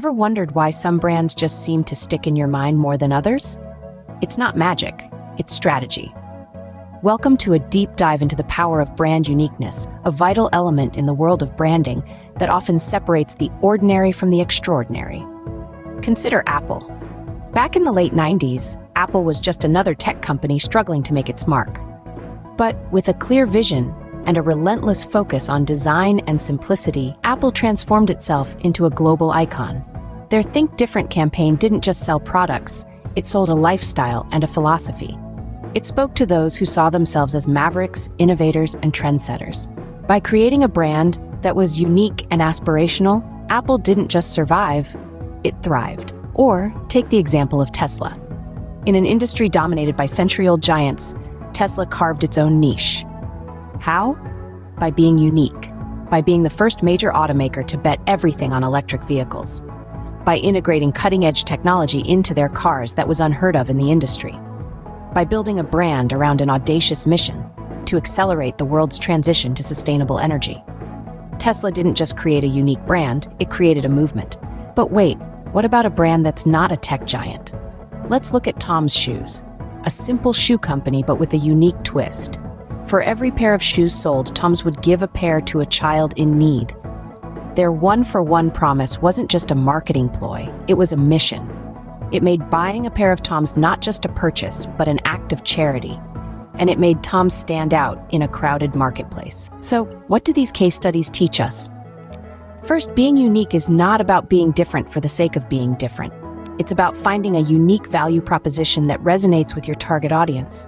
Ever wondered why some brands just seem to stick in your mind more than others? It's not magic, it's strategy. Welcome to a deep dive into the power of brand uniqueness, a vital element in the world of branding that often separates the ordinary from the extraordinary. Consider Apple. Back in the late 90s, Apple was just another tech company struggling to make its mark. But with a clear vision and a relentless focus on design and simplicity, Apple transformed itself into a global icon. Their Think Different campaign didn't just sell products, it sold a lifestyle and a philosophy. It spoke to those who saw themselves as mavericks, innovators, and trendsetters. By creating a brand that was unique and aspirational, Apple didn't just survive, it thrived. Or take the example of Tesla. In an industry dominated by century-old giants, Tesla carved its own niche. How? By being unique, by being the first major automaker to bet everything on electric vehicles, by integrating cutting-edge technology into their cars that was unheard of in the industry, by building a brand around an audacious mission to accelerate the world's transition to sustainable energy. Tesla didn't just create a unique brand, it created a movement. But wait, what about a brand that's not a tech giant? Let's look at Tom's Shoes, a simple shoe company but with a unique twist. For every pair of shoes sold, Tom's would give a pair to a child in need. Their one-for-one promise wasn't just a marketing ploy, it was a mission. It made buying a pair of Tom's not just a purchase, but an act of charity. And it made Tom's stand out in a crowded marketplace. So, what do these case studies teach us? First, being unique is not about being different for the sake of being different. It's about finding a unique value proposition that resonates with your target audience.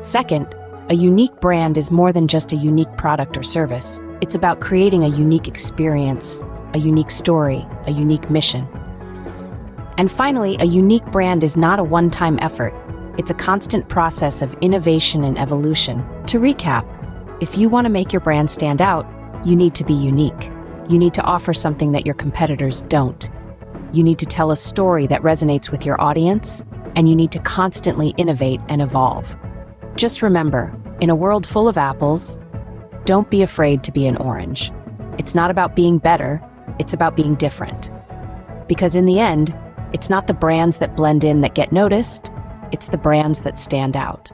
Second, a unique brand is more than just a unique product or service. It's about creating a unique experience, a unique story, a unique mission. And finally, a unique brand is not a one-time effort. It's a constant process of innovation and evolution. To recap, if you want to make your brand stand out, you need to be unique. You need to offer something that your competitors don't. You need to tell a story that resonates with your audience, and you need to constantly innovate and evolve. Just remember, in a world full of apples, don't be afraid to be an orange. It's not about being better, it's about being different. Because in the end, it's not the brands that blend in that get noticed, it's the brands that stand out.